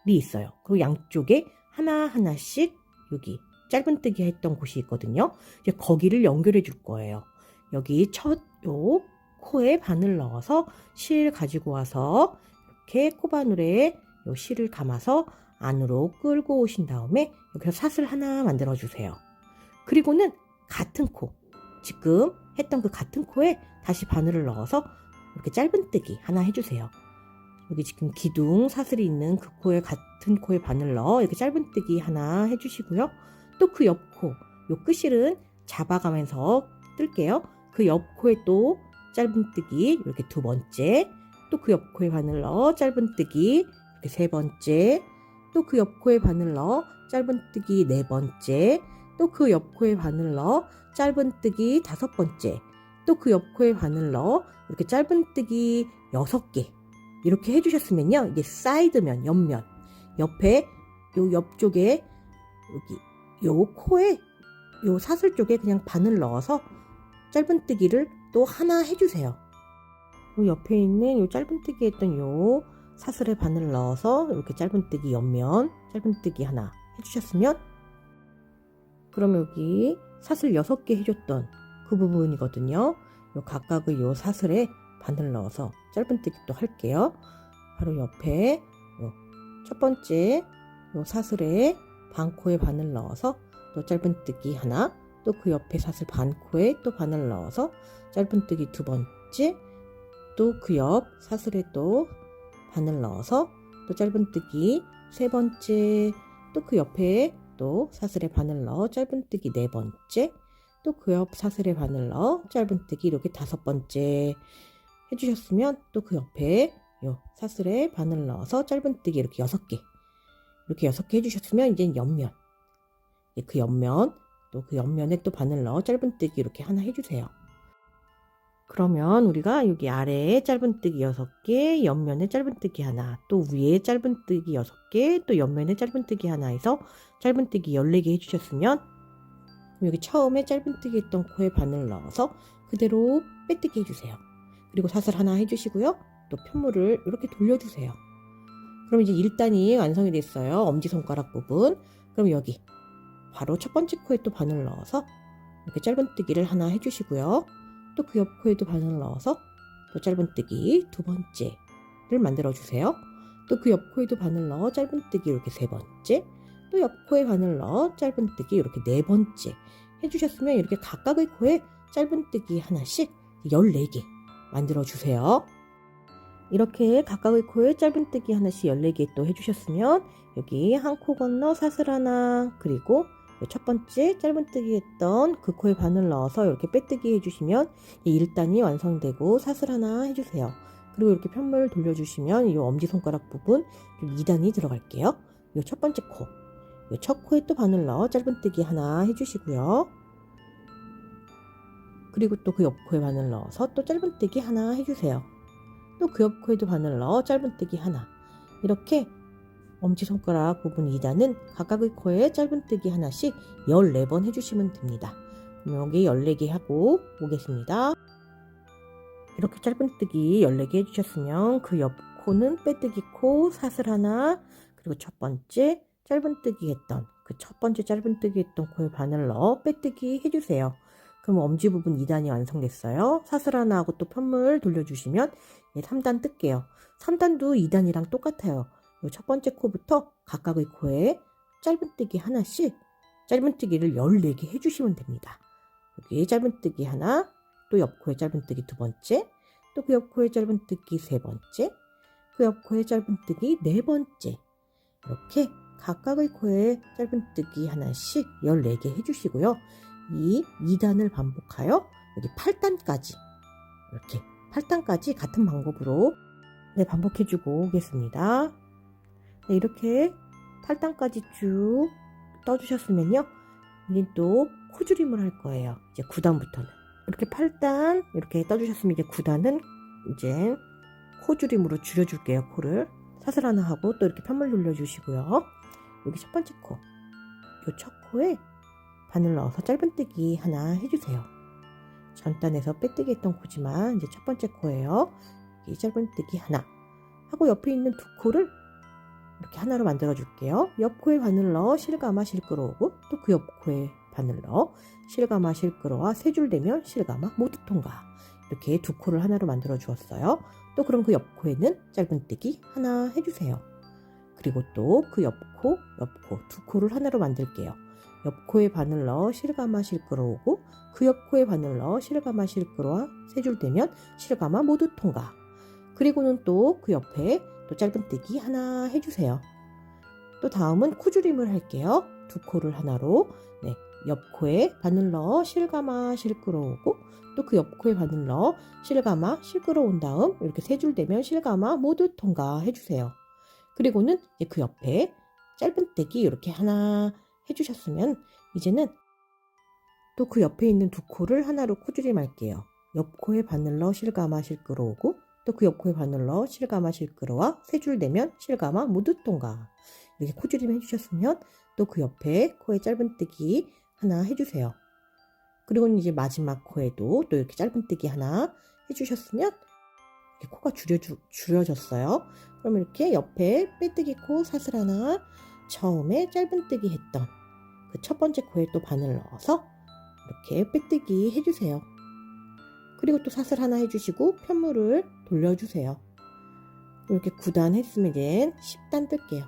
있어요. 그리고 양쪽에 하나하나씩 여기 짧은뜨기 했던 곳이 있거든요. 이제 거기를 연결해 줄 거예요. 여기 첫 요 코에 바늘 넣어서 실 가지고 와서 이렇게 코바늘에 요 실을 감아서 안으로 끌고 오신 다음에 여기서 사슬 하나 만들어 주세요. 그리고는 같은 코, 지금 했던 그 같은 코에 다시 바늘을 넣어서 이렇게 짧은뜨기 하나 해주세요. 여기 지금 기둥 사슬이 있는 그 코에 같은 코에 바늘 넣어 이렇게 짧은뜨기 하나 해주시고요. 또 그 옆 코, 요 끝실은 잡아가면서 뜰게요. 그 옆 코에 또 짧은뜨기 이렇게 두 번째, 또 그 옆 코에 바늘 넣어 짧은뜨기 이렇게 세 번째, 또 그 옆 코에 바늘 넣어 짧은뜨기 네 번째, 또 그 옆 코에 바늘 넣어 짧은뜨기 다섯 번째, 또 그 옆 코에 바늘 넣어 이렇게 짧은뜨기 6개 이렇게 해주셨으면요. 이게 사이드면, 옆면, 옆에 요 옆쪽에 여기 요 코에 요 사슬 쪽에 그냥 바늘 넣어서 짧은뜨기를 또 하나 해주세요. 요 옆에 있는 요 짧은뜨기 했던 요 사슬에 바늘 넣어서 이렇게 짧은뜨기 옆면 짧은뜨기 하나 해주셨으면, 그럼 여기 사슬 6개 해줬던 그 부분이거든요. 요 각각의 요 사슬에 바늘 넣어서 짧은뜨기 또 할게요. 바로 옆에 요 첫 번째 요 사슬에 반코에 바늘 넣어서 또 짧은뜨기 하나, 또 그 옆에 사슬 반코에 또 바늘 넣어서 짧은뜨기 두 번째, 또 그 옆 사슬에 또 바늘 넣어서 또 짧은뜨기 세 번째, 또 그 옆에 또 사슬에 바늘 넣어 짧은뜨기 네 번째, 또 그 옆 사슬에 바늘 넣어 짧은뜨기 이렇게 다섯 번째 해주셨으면, 또 그 옆에 요 사슬에 바늘 넣어서 짧은뜨기 이렇게 6개, 이렇게 6개 해주셨으면 이제 옆면, 그 옆면, 또 그 옆면에 또 바늘 넣어 짧은뜨기 이렇게 하나 해주세요. 그러면 우리가 여기 아래에 짧은뜨기 6개, 옆면에 짧은뜨기 하나, 또 위에 짧은뜨기 6개, 또 옆면에 짧은뜨기 하나 해서 짧은뜨기 14개 해주셨으면, 여기 처음에 짧은뜨기 했던 코에 바늘 넣어서 그대로 빼뜨기 해주세요. 그리고 사슬 하나 해주시고요. 또 편물을 이렇게 돌려주세요. 그럼 이제 1단이 완성이 됐어요. 엄지손가락 부분. 그럼 여기 바로 첫 번째 코에 또 바늘 넣어서 이렇게 짧은뜨기를 하나 해주시고요. 또 그 옆 코에도 바늘 넣어서 또 짧은뜨기 두 번째를 만들어 주세요. 또 그 옆 코에도 바늘 넣어 짧은뜨기 이렇게 세 번째, 또 옆 코에 바늘 넣어 짧은뜨기 이렇게 네 번째 해주셨으면 이렇게 각각의 코에 짧은뜨기 하나씩 14개 만들어 주세요. 이렇게 각각의 코에 짧은뜨기 하나씩 14개 또 해주셨으면 여기 한 코 건너 사슬 하나, 그리고 첫 번째 짧은뜨기 했던 그 코에 바늘 넣어서 이렇게 빼뜨기 해주시면 1단이 완성되고 사슬 하나 해주세요. 그리고 이렇게 편물 돌려주시면 이 엄지손가락 부분 2단이 들어갈게요. 이 첫 번째 코, 이 첫 코에 또 바늘 넣어 짧은뜨기 하나 해주시고요. 그리고 또 그 옆 코에 바늘 넣어서 또 짧은뜨기 하나 해주세요. 또 그 옆 코에도 바늘 넣어 짧은뜨기 하나. 이렇게 엄지손가락 부분 2단은 각각의 코에 짧은뜨기 하나씩 14번 해주시면 됩니다. 여기 14개 하고 오겠습니다. 이렇게 짧은뜨기 14개 해주셨으면 그 옆 코는 빼뜨기 코 사슬 하나, 그리고 첫 번째 짧은뜨기 했던 그 첫 번째 짧은뜨기 했던 코에 바늘 넣어 빼뜨기 해주세요. 그럼 엄지 부분 2단이 완성됐어요. 사슬 하나 하고 또 편물 돌려주시면 3단 뜰게요. 3단도 2단이랑 똑같아요. 첫 번째 코부터 각각의 코에 짧은뜨기 하나씩 짧은뜨기를 14개 해주시면 됩니다. 여기 짧은뜨기 하나, 또 옆 코에 짧은뜨기 두 번째, 또 그 옆 코에 짧은뜨기 세 번째, 그 옆 코에 짧은뜨기 네 번째, 이렇게 각각의 코에 짧은뜨기 하나씩 14개 해주시고요. 이 2단을 반복하여 여기 8단까지 이렇게 8단까지 같은 방법으로 반복해주고 오겠습니다. 네, 이렇게 8단까지 쭉 떠주셨으면요. 이제 또 코줄임을 할 거예요. 이제 9단부터는 이렇게 8단 이렇게 떠주셨으면 이제 9단은 이제 코줄임으로 줄여줄게요. 코를 사슬 하나 하고 또 이렇게 편물 돌려주시고요. 여기 첫 번째 코, 이 첫 코에 바늘 넣어서 짧은뜨기 하나 해주세요. 전단에서 빼뜨기 했던 코지만 이제 첫 번째 코예요. 여기 짧은뜨기 하나 하고 옆에 있는 두 코를 이렇게 하나로 만들어 줄게요. 옆 코에 바늘 넣어 실감아 실끌어오고 또 그 옆 코에 바늘 넣어 실감아 실끌어와 세 줄 되면 실감아 모두 통과. 이렇게 두 코를 하나로 만들어 주었어요. 또 그럼 그 옆 코에는 짧은뜨기 하나 해주세요. 그리고 또 그 옆 코 두 코를 하나로 만들게요. 옆 코에 바늘 넣어 실감아 실끌어오고 그 옆 코에 바늘 넣어 실감아 실끌어와 세 줄 되면 실감아 모두 통과. 그리고는 또 그 옆에 또 짧은뜨기 하나 해주세요. 또 다음은 코줄임을 할게요. 두 코를 하나로 옆 코에 바늘 넣어 실감아 실끌어오고 또 그 옆 코에 바늘 넣어 실감아 실끌어온 다음 이렇게 세 줄 되면 실감아 모두 통과 해주세요. 그리고는 이제 그 옆에 짧은뜨기 이렇게 하나 해주셨으면 이제는 또 그 옆에 있는 두 코를 하나로 코줄임 할게요. 옆 코에 바늘 넣어 실감아 실끌어오고 또 그 옆 코에 바늘 넣어 실감아 실끌어와 세 줄 되면 실감아 모두 통과. 이렇게 코줄임 해주셨으면 또 그 옆에 코에 짧은뜨기 하나 해주세요. 그리고 이제 마지막 코에도 또 이렇게 짧은뜨기 하나 해주셨으면 이렇게 코가 줄여졌어요. 그럼 이렇게 옆에 빼뜨기 코 사슬 하나, 처음에 짧은뜨기 했던 그 첫 번째 코에 또 바늘 넣어서 이렇게 빼뜨기 해주세요. 그리고 또 사슬 하나 해주시고 편물을 돌려주세요. 이렇게 9단 했으면 이제 10단 뜰게요.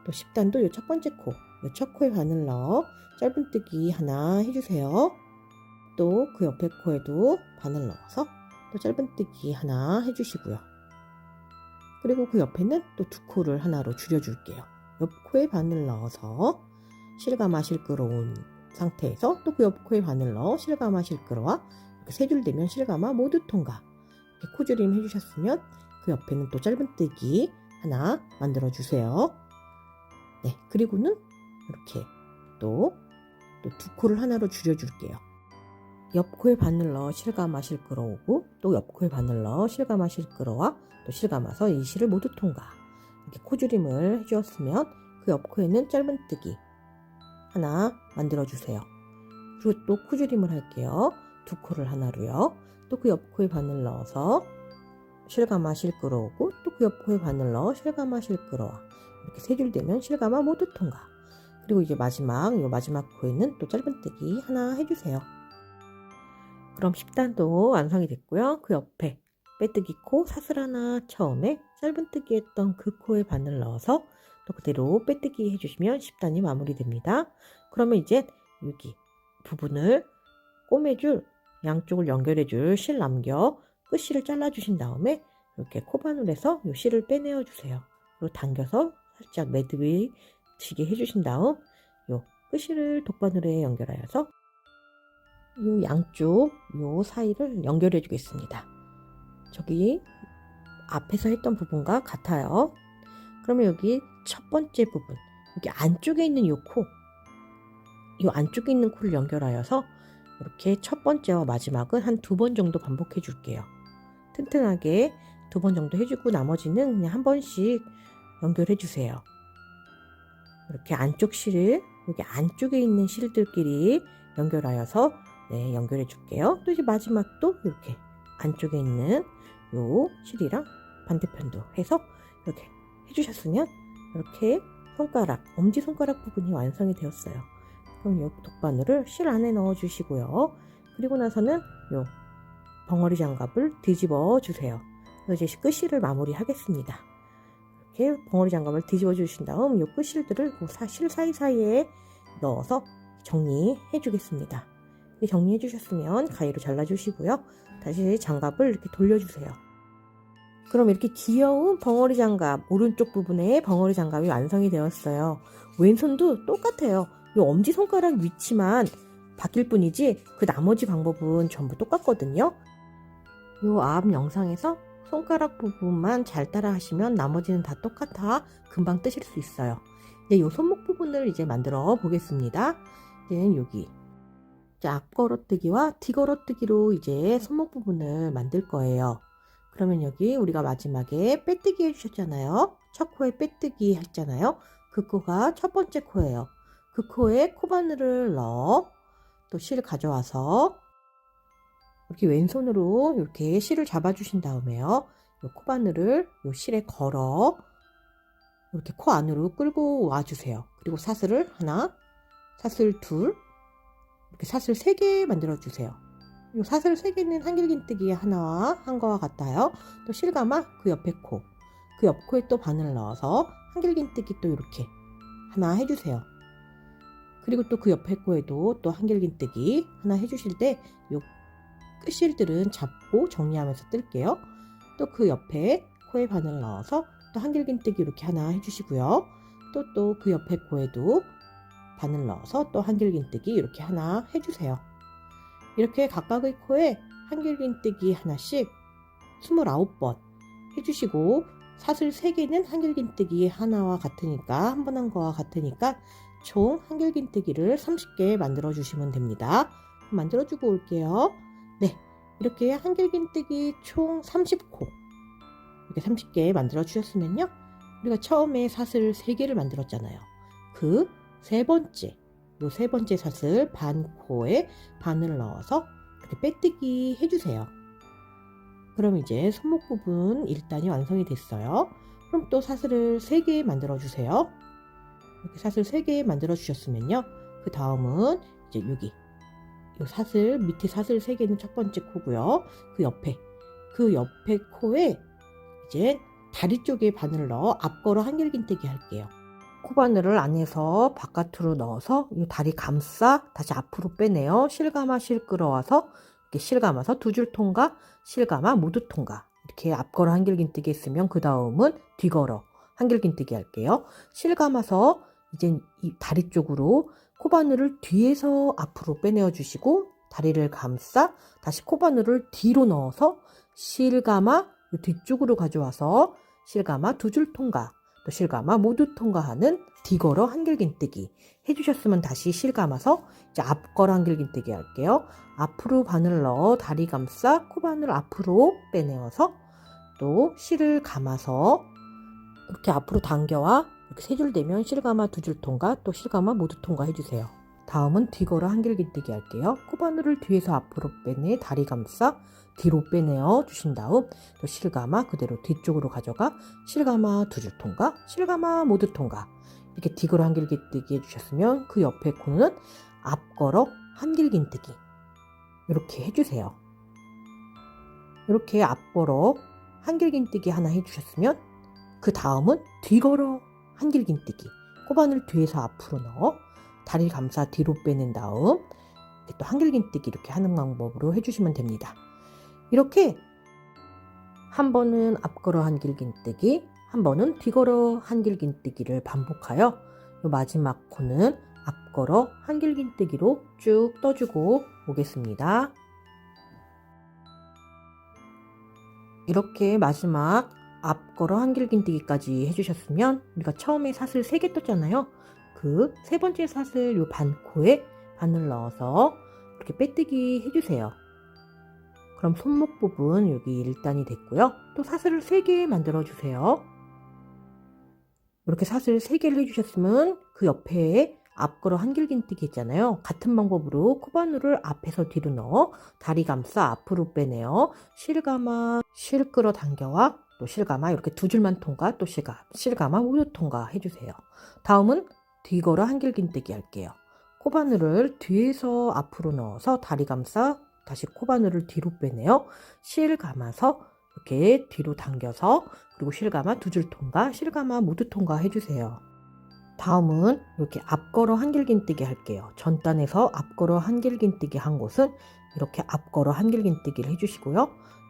또 10단도 이 첫 번째 코, 이 첫 코에 바늘 넣어 짧은뜨기 하나 해주세요. 또 그 옆에 코에도 바늘 넣어서 또 짧은뜨기 하나 해주시고요. 그리고 그 옆에는 또 두 코를 하나로 줄여줄게요. 옆 코에 바늘 넣어서 실감아 실끌어온 상태에서 또 그 옆 코에 바늘 넣어 실감아 실끌어와 이렇게 세 줄 되면 실감아 모두 통과. 이렇게 코줄임 해주셨으면 그 옆에는 또 짧은뜨기 하나 만들어 주세요. 네, 그리고는 이렇게 또 두 코를 하나로 줄여줄게요. 옆 코에 바늘 넣어 실감아 실끌어오고 또 옆 코에 바늘 넣어 실감아 실끌어와 또 실감아서 이 실을 모두 통과. 이렇게 코줄임을 해주었으면 그 옆 코에는 짧은뜨기 하나 만들어 주세요. 그리고 또 코줄임을 할게요. 두 코를 하나로요. 또 그 옆 코에 바늘 넣어서 실감아 실 끌어오고, 또 그 옆 코에 바늘 넣어 실감아 실 끌어와. 이렇게 세 줄 되면 실감아 모두 통과. 그리고 이제 마지막 코에는 또 짧은뜨기 하나 해주세요. 그럼 10단도 완성이 됐고요. 그 옆에 빼뜨기 코 사슬 하나 처음에 짧은뜨기 했던 그 코에 바늘 넣어서 또 그대로 빼뜨기 해주시면 10단이 마무리됩니다. 그러면 이제 여기 부분을 꼬매줄, 양쪽을 연결해줄 실 남겨 끝실을 잘라주신 다음에 이렇게 코바늘에서 이 실을 빼내어 주세요. 그리고 당겨서 살짝 매듭지게 해주신 다음 이 끝실을 독바늘에 연결하여서 이 양쪽 이 사이를 연결해 주겠습니다. 저기 앞에서 했던 부분과 같아요. 그러면 여기 첫 번째 부분, 여기 안쪽에 있는 이 안쪽에 있는 코를 연결하여서 이렇게 첫 번째와 마지막은 한 2번 정도 반복해 줄게요. 튼튼하게 2번 정도 해주고 나머지는 그냥 한 번씩 연결해 주세요. 이렇게 안쪽 실을 여기 안쪽에 있는 실들끼리 연결하여서 연결해 줄게요. 또 이제 마지막도 이렇게 안쪽에 있는 요 실이랑 반대편도 해서 이렇게 해주셨으면 이렇게 엄지손가락 부분이 완성이 되었어요. 그럼 요 독바늘을 실 안에 넣어 주시고요. 그리고 나서는 요 벙어리 장갑을 뒤집어 주세요. 이제 끝실을 마무리 하겠습니다. 이렇게 벙어리 장갑을 뒤집어 주신 다음 요 끝실들을 실 사이사이에 넣어서 정리해 주겠습니다. 정리해 주셨으면 가위로 잘라 주시고요. 다시 장갑을 이렇게 돌려주세요. 그럼 이렇게 귀여운 벙어리 장갑, 오른쪽 부분에 벙어리 장갑이 완성이 되었어요. 왼손도 똑같아요. 이 엄지손가락 위치만 바뀔 뿐이지 그 나머지 방법은 전부 똑같거든요. 이 앞 영상에서 손가락 부분만 잘 따라 하시면 나머지는 다 똑같아 금방 뜨실 수 있어요. 이제 이 손목 부분을 이제 만들어 보겠습니다. 이제는 여기 앞걸어뜨기와 뒤걸어뜨기로 이제 손목 부분을 만들 거예요. 그러면 여기 우리가 마지막에 빼뜨기 해주셨잖아요. 첫 코에 빼뜨기 했잖아요. 그 코가 첫 번째 코예요. 그 코에 코바늘을 넣어 또 실을 가져와서 이렇게 왼손으로 이렇게 실을 잡아주신 다음에요. 이 코바늘을 이 실에 걸어 이렇게 코 안으로 끌고 와주세요. 그리고 사슬을 하나, 사슬 둘, 이렇게 사슬 3개 만들어 주세요. 이 사슬 3개는 한길긴뜨기 하나와 한 거와 같아요. 또 실감아 그 옆에 코, 그 옆 코에 또 바늘 넣어서 한길긴뜨기 또 이렇게 하나 해주세요. 그리고 또 그 옆에 코에도 또 한길긴뜨기 하나 해주실 때 이 끝실들은 잡고 정리하면서 뜰게요. 또 그 옆에 코에 바늘 넣어서 또 한길긴뜨기 이렇게 하나 해주시고요. 또 그 옆에 코에도 바늘 넣어서 또 한길긴뜨기 이렇게 하나 해주세요. 이렇게 각각의 코에 한길긴뜨기 하나씩 29번 해주시고 사슬 3개는 한길긴뜨기 하나와 같으니까 한 번 한 거와 같으니까 총 한길긴뜨기를 30개 만들어 주시면 됩니다. 만들어 주고 올게요. 네, 이렇게 한길긴뜨기 총 30코 이렇게 30개 만들어 주셨으면요. 우리가 처음에 사슬 3개를 만들었잖아요. 그 세 번째 사슬 반 코에 바늘을 넣어서 이렇게 빼뜨기 해주세요. 그럼 이제 손목 부분 1단이 완성이 됐어요. 그럼 또 사슬을 3개 만들어 주세요. 이렇게 사슬 3개 만들어 주셨으면요. 그 다음은 이제 여기 이 사슬 밑에 사슬 3개는 첫 번째 코고요. 그 옆에 코에 이제 다리 쪽에 바늘을 넣어 앞걸어 한길긴뜨기 할게요. 코바늘을 안에서 바깥으로 넣어서 이 다리 감싸 다시 앞으로 빼내요. 실감아 실 끌어와서 이렇게 실감아서 2줄 통과, 실감아 모두 통과. 이렇게 앞걸어 한길긴뜨기 했으면 그 다음은 뒤걸어 한길긴뜨기 할게요. 실감아서 이제 이 다리 쪽으로 코바늘을 뒤에서 앞으로 빼내어 주시고 다리를 감싸 다시 코바늘을 뒤로 넣어서 실감아 뒤쪽으로 가져와서 실감아 2줄 통과. 또 실감아 모두 통과하는 뒤걸어 한길긴뜨기 해주셨으면 다시 실감아서 이제 앞걸어 한길긴뜨기 할게요. 앞으로 바늘 넣어 다리 감싸 코바늘 앞으로 빼내어서 또 실을 감아서 이렇게 앞으로 당겨와 이렇게 3줄 되면 실감아 2줄 통과 또 실감아 모두 통과 해주세요. 다음은 뒤걸어 한길긴뜨기 할게요. 코바늘을 뒤에서 앞으로 빼내 다리 감싸 뒤로 빼내어 주신 다음 또 실감아 그대로 뒤쪽으로 가져가 실감아 두 줄 통과 실감아 모두 통과 이렇게 뒤걸어 한길긴뜨기 해주셨으면 그 옆에 코는 앞걸어 한길긴뜨기 이렇게 해주세요. 이렇게 앞걸어 한길긴뜨기 하나 해주셨으면 그 다음은 뒤걸어 한길긴뜨기 코바늘 뒤에서 앞으로 넣어 다리 감싸 뒤로 빼낸 다음 또 한길긴뜨기 이렇게 하는 방법으로 해주시면 됩니다. 이렇게 한 번은 앞걸어 한길긴뜨기 한 번은 뒤걸어 한길긴뜨기를 반복하여 마지막 코는 앞걸어 한길긴뜨기로 쭉 떠주고 오겠습니다. 이렇게 마지막 앞걸어 한길긴뜨기까지 해주셨으면 우리가 처음에 사슬 3개 떴잖아요. 그 세 번째 사슬 요 반코에 바늘 넣어서 이렇게 빼뜨기 해주세요. 그럼 손목 부분 여기 1단이 됐고요. 또 사슬을 3개 만들어 주세요. 이렇게 사슬 3개를 해주셨으면 그 옆에 앞걸어 한길긴뜨기 있잖아요. 같은 방법으로 코바늘을 앞에서 뒤로 넣어 다리 감싸 앞으로 빼내어 실감아 실 끌어 당겨와 또 실감아 이렇게 두 줄만 통과 또 실감아 모두 통과 해주세요. 다음은 뒤걸어 한길긴뜨기 할게요. 코바늘을 뒤에서 앞으로 넣어서 다리 감싸 다시 코바늘을 뒤로 빼내요. 실 감아서 이렇게 뒤로 당겨서 그리고 실 감아 두 줄 통과 실 감아 모두 통과 해주세요. 다음은 이렇게 앞걸어 한길긴뜨기 할게요. 전단에서 앞걸어 한길긴뜨기 한 곳은 이렇게 앞걸어 한길긴뜨기를 해주시고요.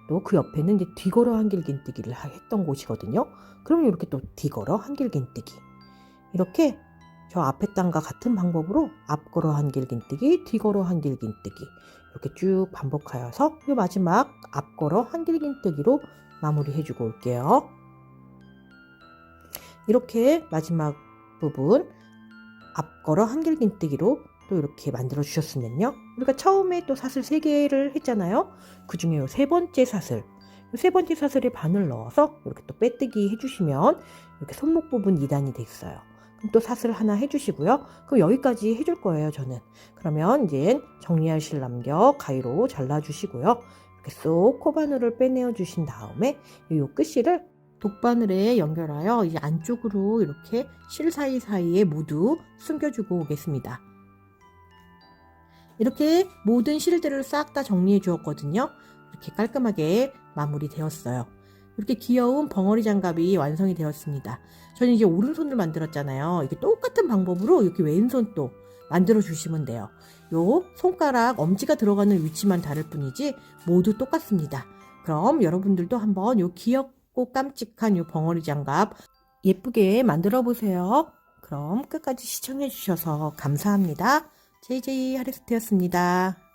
또 그 옆에는 이제 뒤걸어 한길긴뜨기를 했던 곳이거든요. 그러면 이렇게 또 뒤걸어 한길긴뜨기 이렇게 저 앞에 단과 같은 방법으로 앞걸어 한길긴뜨기 뒤걸어 한길긴뜨기 이렇게 쭉 반복하여서 이 마지막 앞걸어 한길긴뜨기로 마무리 해주고 올게요. 이렇게 마지막 부분 앞걸어 한길긴뜨기로 또 이렇게 만들어 주셨으면요. 우리가 처음에 또 사슬 3개를 했잖아요. 그 중에 요 세 번째 사슬 세 번째 사슬에 바늘 넣어서 이렇게 또 빼뜨기 해주시면 이렇게 손목 부분 2단이 됐어요. 그럼 또 사슬 하나 해주시고요. 그럼 여기까지 해줄 거예요, 저는. 그러면 이제 정리할 실 남겨 가위로 잘라주시고요. 이렇게 쏙 코바늘을 빼내어 주신 다음에 이 끝실을 독바늘에 연결하여 이 안쪽으로 이렇게 실 사이사이에 모두 숨겨주고 오겠습니다. 이렇게 모든 실들을 싹 다 정리해 주었거든요. 이렇게 깔끔하게 마무리 되었어요. 이렇게 귀여운 벙어리 장갑이 완성이 되었습니다. 저는 이제 오른손을 만들었잖아요. 이렇게 똑같은 방법으로 이렇게 왼손 또 만들어 주시면 돼요. 요 손가락 엄지가 들어가는 위치만 다를 뿐이지 모두 똑같습니다. 그럼 여러분들도 한번 요 귀엽고 깜찍한 요 벙어리 장갑 예쁘게 만들어 보세요. 그럼 끝까지 시청해 주셔서 감사합니다. JJ 하리스트였습니다.